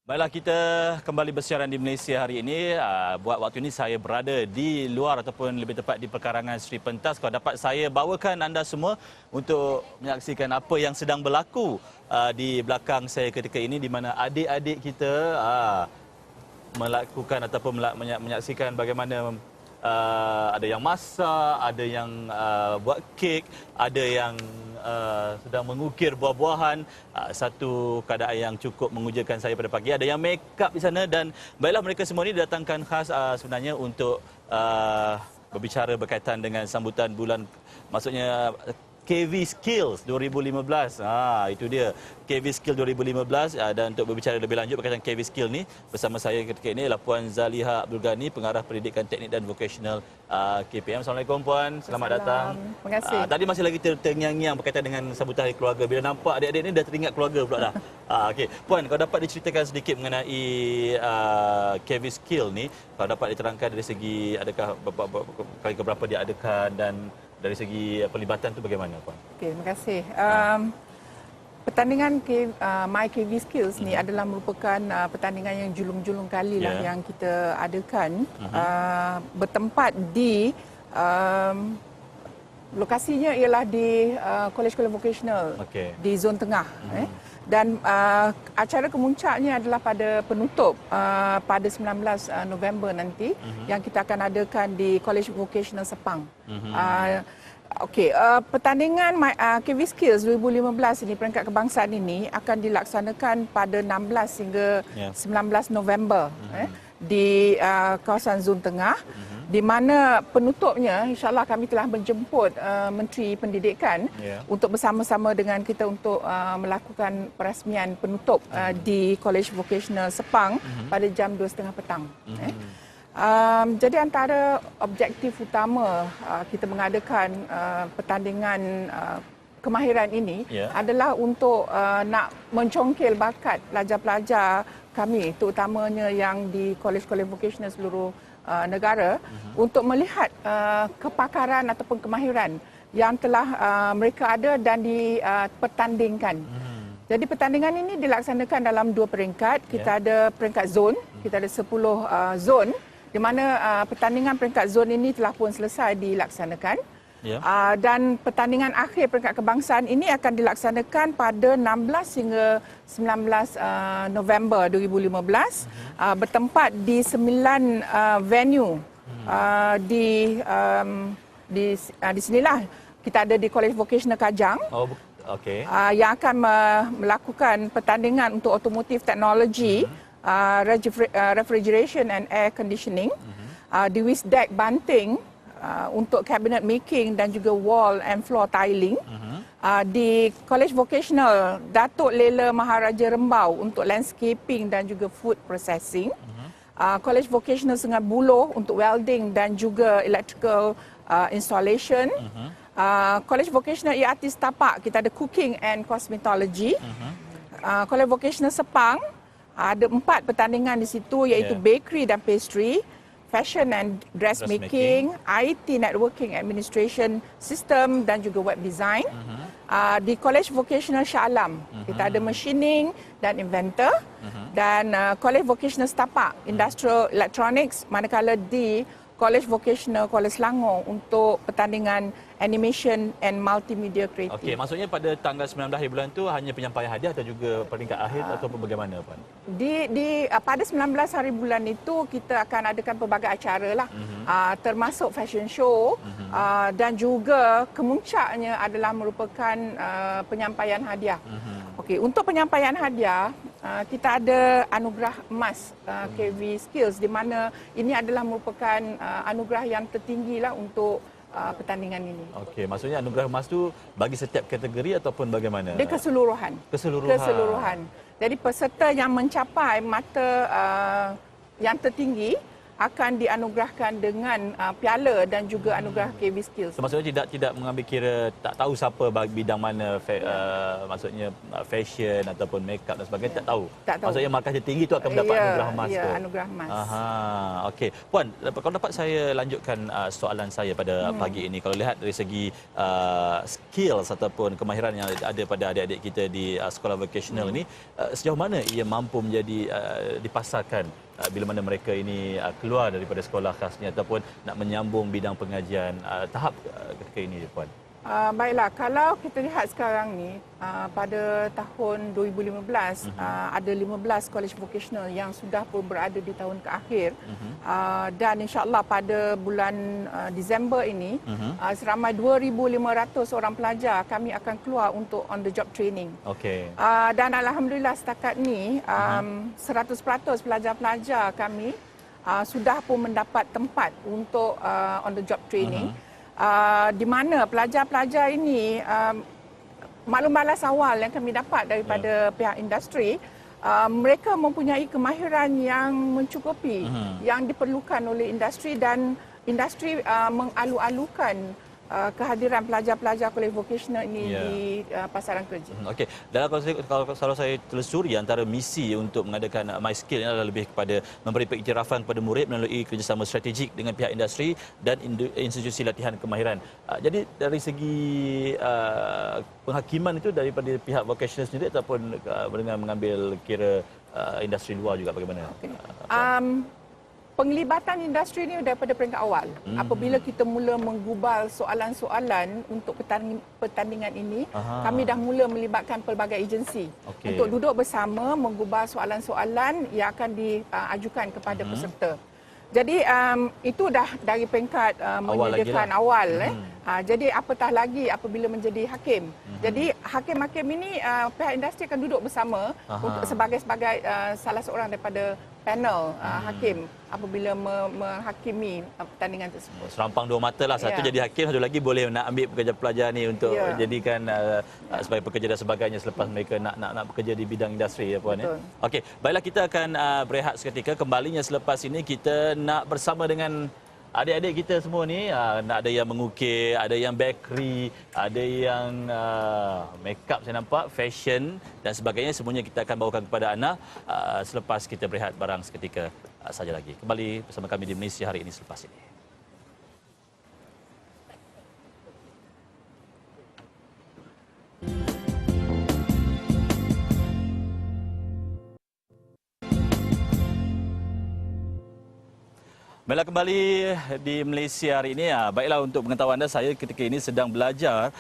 Baiklah, kita kembali bersiaran di Malaysia hari ini. Buat waktu ini saya berada di luar ataupun lebih tepat di perkarangan Sri Pentas. Kalau dapat saya bawakan anda semua untuk menyaksikan apa yang sedang berlaku di belakang saya ketika ini, di mana adik-adik kita melakukan ataupun menyaksikan bagaimana ada yang masak, ada yang buat kek, ada yang sedang mengukir buah-buahan. Satu keadaan yang cukup mengujakan saya pada pagi. Ada yang make up di sana dan baiklah, mereka semua ini didatangkan khas sebenarnya untuk berbicara berkaitan dengan sambutan bulan, maksudnya KV Skills 2015. Itu dia KV Skills 2015. Dan untuk berbicara lebih lanjut berkaitan KV Skills ni, bersama saya ketika ini adalah Puan Zaliha Abdul Ghani, Pengarah Pendidikan Teknik dan Vocational KPM. Assalamualaikum Puan, selamat datang. Terima kasih. Tadi masih lagi terngiang-ngiang berkaitan dengan sambutan hari keluarga. Bila nampak adik-adik ni dah teringat keluarga pula dah. Okey, Puan, kalau dapat diceritakan sedikit mengenai KV Skills ni, kalau dapat diterangkan dari segi adakah kali keberapa dia adakan dan dari segi pelibatan tu bagaimana, Puan? Okey, terima kasih. Pertandingan My KV Skills ni adalah merupakan pertandingan yang julung-julung kali lah yang kita adakan. Bertempat di lokasinya ialah di College Vocational di Zon Tengah. Dan acara kemuncaknya adalah pada penutup pada 19 November nanti yang kita akan adakan di College Vocational Sepang. Okey, pertandingan KV Skills 2015 ini, peringkat kebangsaan ini akan dilaksanakan pada 16 hingga 19 November di kawasan Zon Tengah, di mana penutupnya insyaAllah kami telah menjemput Menteri Pendidikan untuk bersama-sama dengan kita untuk melakukan perasmian penutup di College Vocational Sepang pada jam 2:30 petang. Jadi antara objektif utama kita mengadakan pertandingan kemahiran ini adalah untuk nak mencongkel bakat pelajar-pelajar kami, terutamanya yang di kolej-kolej vocational seluruh negara, untuk melihat kepakaran ataupun kemahiran yang telah mereka ada dan dipertandingkan. Jadi pertandingan ini dilaksanakan dalam dua peringkat. Kita ada peringkat zon, kita ada 10 zon, di mana pertandingan peringkat zon ini telah pun selesai dilaksanakan. Dan pertandingan akhir peringkat kebangsaan ini akan dilaksanakan pada 16 hingga 19 November 2015 bertempat di 9 venue. Di sinilah kita ada di College Vocational Kajang. Yang akan melakukan pertandingan untuk automotive technology, refrigeration and air conditioning, di Wisdek Banting untuk cabinet making dan juga wall and floor tiling, di College Vocational Datuk Lela Maharaja Rembau untuk landscaping dan juga food processing, College Vocational Sungai Buloh untuk welding dan juga electrical installation, College Vocational ERT Setapak kita ada cooking and cosmetology, College Vocational Sepang ada 4 pertandingan di situ, iaitu bakery dan pastry, fashion and dressmaking, IT networking administration system dan juga web design. Di College Vocational Shah Alam kita ada machining dan inventor, dan College Vocational Setapak industrial electronics, manakala di College Vocational Kuala Selangor untuk pertandingan animation and multimedia kreatif. Okey, maksudnya pada tanggal 19 hari bulan tu hanya penyampaian hadiah atau juga peringkat akhir ataupun bagaimana, Puan? Pada 19 hari bulan itu kita akan adakan pelbagai acara lah, termasuk fashion show, dan juga kemuncaknya adalah merupakan penyampaian hadiah. Okey, untuk penyampaian hadiah kita ada anugerah emas KV Skills, di mana ini adalah merupakan anugerah yang tertinggi lah untuk pertandingan ini. Okey, maksudnya anugerah emas tu bagi setiap kategori ataupun bagaimana? Dia keseluruhan. Keseluruhan. Jadi peserta yang mencapai mata yang tertinggi akan dianugerahkan dengan piala dan juga anugerah KB Skills. So, maksudnya tidak mengambil kira, tak tahu siapa bidang mana, maksudnya fashion ataupun makeup dan sebagainya, tak tahu. Maksudnya markah dia tinggi tu akan mendapat anugerah emas tu. Anugerah emas. Aha, okey. Puan, kalau dapat saya lanjutkan soalan saya pada pagi ini. Kalau lihat dari segi skills ataupun kemahiran yang ada pada adik-adik kita di sekolah vocational ini, sejauh mana ia mampu menjadi dipasarkan bila mana mereka ini keluar daripada sekolah khasnya ataupun nak menyambung bidang pengajian tahap ketika ini, Puan? Baiklah, kalau kita lihat sekarang ni, pada tahun 2015, ada 15 college vocational yang sudah pun berada di tahun ke akhir. Dan insyaAllah pada bulan Disember ini, seramai 2,500 orang pelajar kami akan keluar untuk on the job training. Okey. Dan Alhamdulillah setakat ni, 100% pelajar-pelajar kami sudah pun mendapat tempat untuk on the job training. Di mana pelajar-pelajar ini, maklum balas awal yang kami dapat daripada pihak industri, mereka mempunyai kemahiran yang mencukupi yang diperlukan oleh industri, dan industri mengalu-alukan kehadiran pelajar-pelajar kolej vocational ini di pasaran kerja. Okey, dalam kalau saya telusuri antara misi untuk mengadakan MySkill ini adalah lebih kepada memberi pengiktirafan kepada murid melalui kerjasama strategik dengan pihak industri dan institusi latihan kemahiran. Jadi dari segi penghakiman itu daripada pihak vocational sendiri ataupun dengan mengambil kira industri luar juga bagaimana? Okay. Penglibatan industri ini daripada peringkat awal. Apabila kita mula menggubal soalan-soalan untuk pertandingan ini, kami dah mula melibatkan pelbagai agensi untuk duduk bersama menggubal soalan-soalan yang akan diajukan kepada peserta. Jadi itu dah dari peringkat menyediakan awal. Jadi apatah lagi apabila menjadi hakim. Jadi hakim-hakim ini pihak industri akan duduk bersama untuk sebagai salah seorang daripada panel hakim apabila menghakimi pertandingan tersebut. Serampang dua mata lah. Satu jadi hakim, satu lagi boleh nak ambil pekerja-pelajar ni untuk jadikan sebagai pekerja dan sebagainya selepas mereka nak bekerja di bidang industri, ya Puan. Ya? Okey, baiklah, kita akan berehat seketika. Kembalinya selepas ini kita nak bersama dengan adik-adik kita semua ni, ada yang mengukir, ada yang bakery, ada yang makeup saya nampak, fashion dan sebagainya. Semuanya kita akan bawakan kepada anda selepas kita berehat barang seketika saja lagi. Kembali bersama kami di Malaysia Hari Ini selepas ini. Baiklah, kembali di Malaysia Hari Ini. Baiklah, untuk pengetahuan anda, saya ketika ini sedang belajar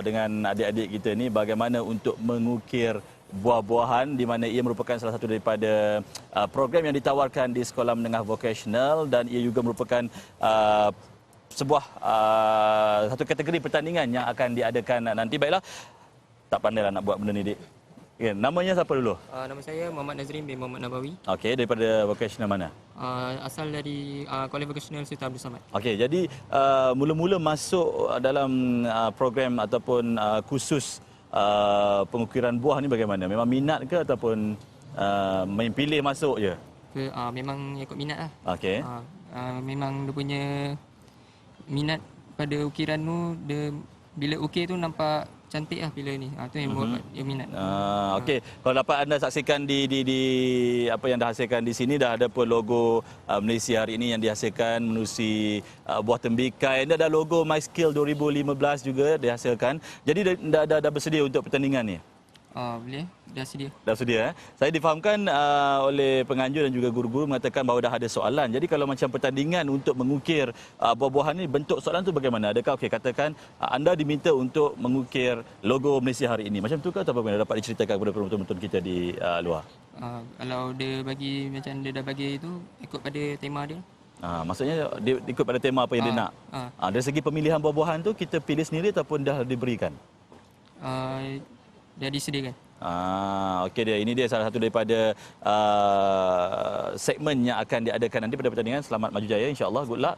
dengan adik-adik kita ni bagaimana untuk mengukir buah-buahan, di mana ia merupakan salah satu daripada program yang ditawarkan di Sekolah Menengah Vocational, dan ia juga merupakan sebuah satu kategori pertandingan yang akan diadakan nanti. Baiklah, tak pandailah nak buat benda ni, Dik. Okay, namanya siapa dulu? Nama saya Muhammad Nazrin bin Muhammad Nabawi. Okey, daripada vocational mana? Asal dari Kolej Vocational Sultan Abdul Samad. Okey, jadi mula-mula masuk dalam program ataupun kursus pengukiran buah ni bagaimana? Memang minat ke ataupun main pilih masuk je? Memang ikut minat lah. Okey. Memang dia punya minat pada ukiran tu, dia bila ukir tu nampak cantik lah bila ni. Tu yang buat dia minat. Okey, kalau dapat anda saksikan di apa yang dihasilkan di sini, dah ada pun logo Malaysia Hari Ini yang dihasilkan menerusi buah tembikai. Ada logo MySkill 2015 juga dihasilkan. Jadi dah bersedia untuk pertandingan ni? Boleh, dah sedia. Dah sedia. Saya difahamkan oleh penganjur dan juga guru-guru mengatakan bahawa dah ada soalan. Jadi kalau macam pertandingan untuk mengukir buah-buahan ni, bentuk soalan tu bagaimana? Adakah katakan anda diminta untuk mengukir logo Malaysia Hari Ini? Macam tu ke atau bagaimana? Dapat diceritakan kepada penonton-penonton kita di luar? Kalau dia bagi, macam dia dah bagi tu, ikut pada tema dia. Maksudnya dia ikut pada tema apa yang dia nak. Dari segi pemilihan buah-buahan tu, kita pilih sendiri ataupun dah diberikan? Dah disediakan. Okey, ini dia salah satu daripada segmen yang akan diadakan nanti pada pertandingan. Selamat maju jaya, insya-Allah. Good luck.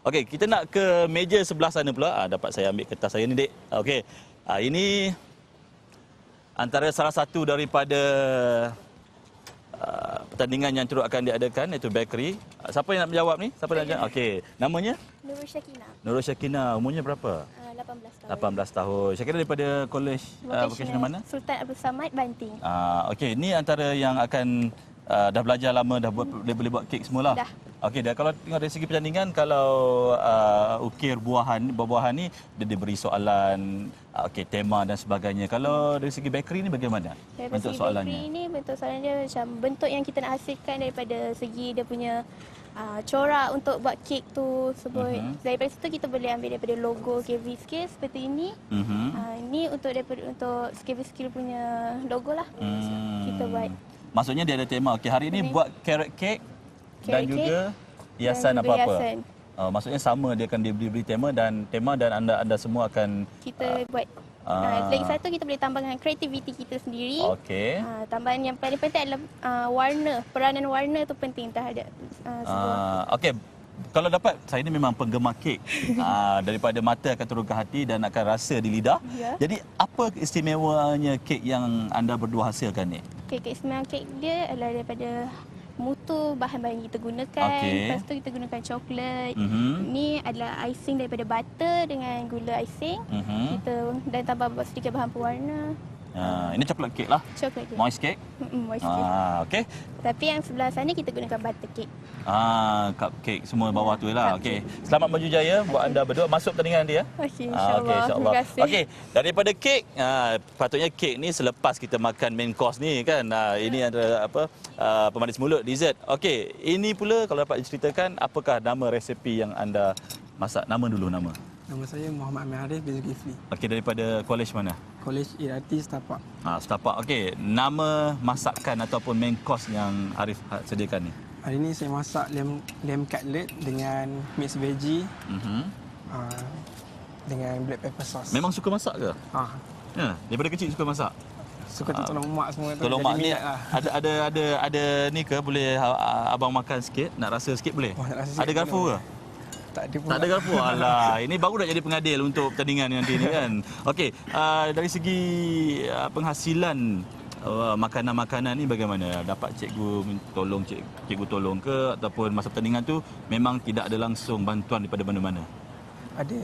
Okey, kita nak ke meja sebelah sana pula. Dapat saya ambil kertas saya ni, Dik. Okey. Ini antara salah satu daripada pertandingan yang turut akan diadakan, iaitu bakery. Siapa yang nak menjawab ni? Siapa nak jawab? Okey, namanya? Nurul Syakina, Nurul Syakina, umurnya berapa? 18 tahun. 18 tahun. Syakina daripada kolej vocational mana? Sultan Abdul Samad, Banting. Okey, ni antara yang akan dah belajar lama, dah boleh buat kek semualah. Dah. Okey, dah kalau tengok dari segi pertandingan, kalau ukir buah-buahan ni dia diberi soalan, okey, tema dan sebagainya. Kalau dari segi bakery ni bagaimana? Dari Bentuk segi soalannya. bakery ni, bentuk soalan dia macam bentuk yang kita nak hasilkan daripada segi dia punya corak untuk buat kek tu sebut. Daripada situ kita boleh ambil daripada logo KV Skill seperti ini. Ini untuk skill punya logo lah. Kita buat. Maksudnya dia ada tema. Okey, hari ini buat carrot cake dan juga hiasan dan juga apa-apa. hiasan. Maksudnya sama, dia akan diberi tema dan anda semua akan Kita buat. Lagi satu, kita boleh tambahkan kreativiti kita sendiri. okey. Tambahan yang paling penting adalah warna. Peranan warna tu penting terhadap sebuah. Okey. Kalau dapat, saya ni memang penggemar kek. Daripada mata akan turun ke hati dan akan rasa di lidah. Ya. Jadi apa istimewanya kek yang anda berdua hasilkan ni? Kek sebenarnya kek dia adalah daripada mutu bahan-bahan yang kita gunakan. Okey. Lepas tu kita gunakan coklat. Mhm. Ini adalah icing daripada butter dengan gula icing. Kita dan tambah sedikit bahan pewarna. Ini coklat kek lah. Coklat je. Moist cake. Moist cake. Okey. Tapi yang sebelah sana kita gunakan butter cake. Cupcake semua bawah tu lah. Okey. Selamat maju jaya buat anda berdua masuk pertandingan nanti ya. Okey, Okey, insyaAllah. Terima kasih. Okey, daripada kek, patutnya kek ni selepas kita makan main course ni kan. Ini adalah pemanis mulut, dessert. Okey, ini pula kalau dapat diceritakan apakah nama resepi yang anda masak? Nama dulu nama. Nama saya Muhammad Amir Arif bin Zulkifli. Okey, daripada kolej mana? Kolej Irati Setapak. Setapak. Okey, nama masakan ataupun main course yang Arif sediakan ni? Hari ini saya masak lamb cutlet dengan mixed veggie dengan black pepper sauce. Memang suka masak ke? Ya, daripada kecil suka masak? Suka tolong mak semua tu. Tolong jadi mak ni minat lah. ada ni ke, boleh abang makan sikit, nak rasa sikit boleh? Nak rasa sikit Ada garpu boleh. ke? Tak ada pun. Tak ada garpu. Alah, ini baru nak jadi pengadil untuk pertandingan nanti ni kan. Okey, dari segi penghasilan makanan-makanan ni bagaimana? Dapat cikgu tolong ke, ataupun masa pertandingan tu memang tidak ada langsung bantuan daripada mana-mana? Ada.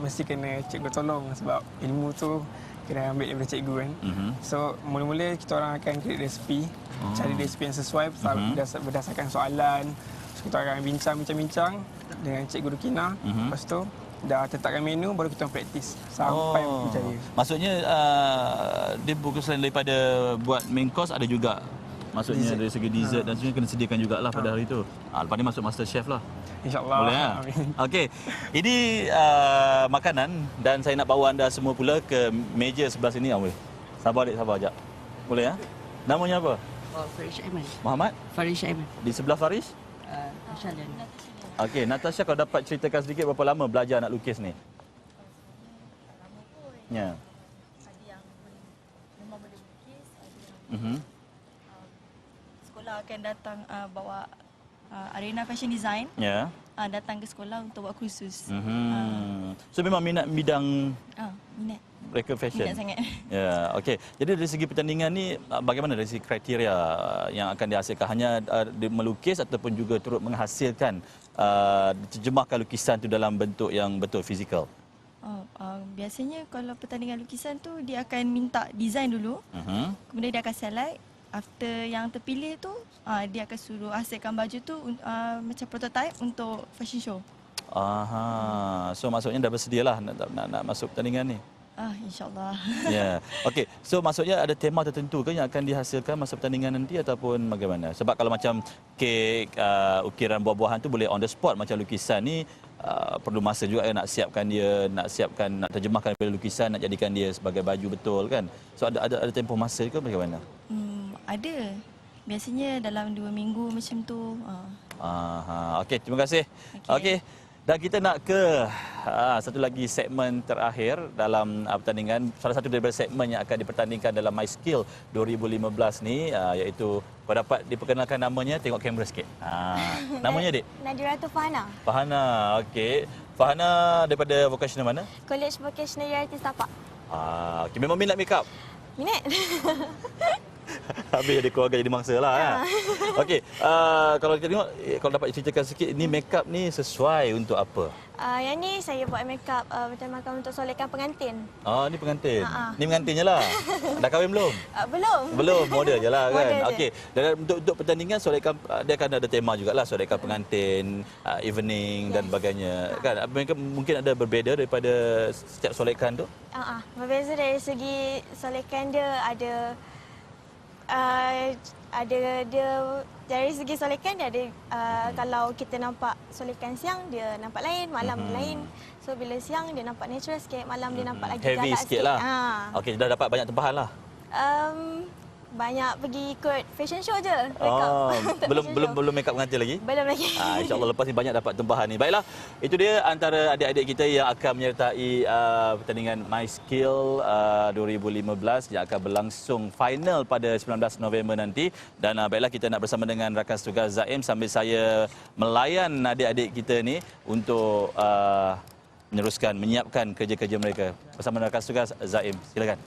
Mesti kena cikgu tolong sebab ilmu tu kena ambil daripada cikgu kan. So mula-mula kita orang akan create resipi, cari resipi yang sesuai berdasarkan soalan. So, kita akan bincang-bincang dengan Cikgu Rukina. Lepas tu dah tetapkan menu, baru kita praktis sampai berjaya. Maksudnya dia bukan selain daripada buat main course, ada juga maksudnya dari segi dessert dan sebenarnya kena sediakan jugalah pada hari itu. Lepas ni masuk master chef lah. InsyaAllah. Boleh ya? Okey. Ini makanan dan saya nak bawa anda semua pula ke meja sebelah sini. Boleh? Sabar adik, sabar sekejap. Boleh ya? Namanya apa? Farish Aiman. Muhammad? Farish Aiman. Di sebelah Farish? Mashallah. Okey, Natasha, kau dapat ceritakan sedikit berapa lama belajar nak lukis ni? Ya. Ada yang memang boleh lukis, ada yang sekolah akan datang bawa arena fashion design. Ya. Datang ke sekolah untuk buat kursus. So memang minat bidang Minat. mereka fashion. Minat sangat. Ya, okey. Jadi dari segi pertandingan ni bagaimana dari segi kriteria yang akan dihasilkan? Hanya melukis ataupun juga turut menghasilkan terjemahkan lukisan tu dalam bentuk yang betul fizikal? Biasanya kalau pertandingan lukisan tu dia akan minta design dulu. Kemudian dia akan select. After yang terpilih tu, dia akan suruh hasilkan baju tu macam prototype untuk fashion show. So maksudnya dah bersedialah nak masuk pertandingan ni? InsyaAllah. Ya. Okey. So maksudnya ada tema tertentu ke yang akan dihasilkan masa pertandingan nanti ataupun bagaimana? Sebab kalau macam kek, ukiran buah-buahan tu boleh on the spot. Macam lukisan ni perlu masa juga nak siapkan dia, nak terjemahkan daripada lukisan, nak jadikan dia sebagai baju betul kan. So ada tempoh masa ke bagaimana? Ada. Biasanya dalam 2 minggu macam tu. Okey, terima kasih. Okey. Dan kita nak ke satu lagi segmen terakhir dalam pertandingan. Salah satu daripada segmen yang akan dipertandingkan dalam My Skill 2015 ni iaitu kau dapat diperkenalkan namanya, tengok kamera sikit. Namanya dik? Nadiratu Fahana. Fahana. Okey. Fahana daripada vocational mana? College Vocational Irati Setapak. Okey, memang minat makeup? Minat? Habis jadi keluarga jadi mangsa lah. Ya. Okey, kalau kita tengok, kalau dapat ceritakan sikit, ni makeup ni sesuai untuk apa? Yang ni saya buat makeup macam untuk solekan pengantin. Ni pengantin. Ni pengantinnya lah. Dah kahwin belum? Belum. Belum, model je lah kan. Model je. Okey, dan untuk pertandingan solekan, dia akan ada tema jugalah, solekan pengantin, evening dan sebagainya. Kan mungkin ada berbeza daripada setiap solekan tu? Berbeza dari segi solekan dia ada dia dari segi solekan dia ada kalau kita nampak solekan siang dia nampak lain, malam lain. So bila siang dia nampak natural sikit, malam dia nampak lagi heavy galak sikit lah. Okey, dah dapat banyak tempahan lah. Banyak pergi ikut fashion show je. Belum make up pengantin lagi? Belum lagi. InsyaAllah lepas ni banyak dapat tempahan ni. Baiklah, itu dia antara adik-adik kita yang akan menyertai pertandingan My Skill 2015 yang akan berlangsung final pada 19 November nanti. Dan baiklah, kita nak bersama dengan rakan setugas Zaim sambil saya melayan adik-adik kita ni untuk menyiapkan kerja-kerja mereka. Bersama rakan setugas Zaim, silakan.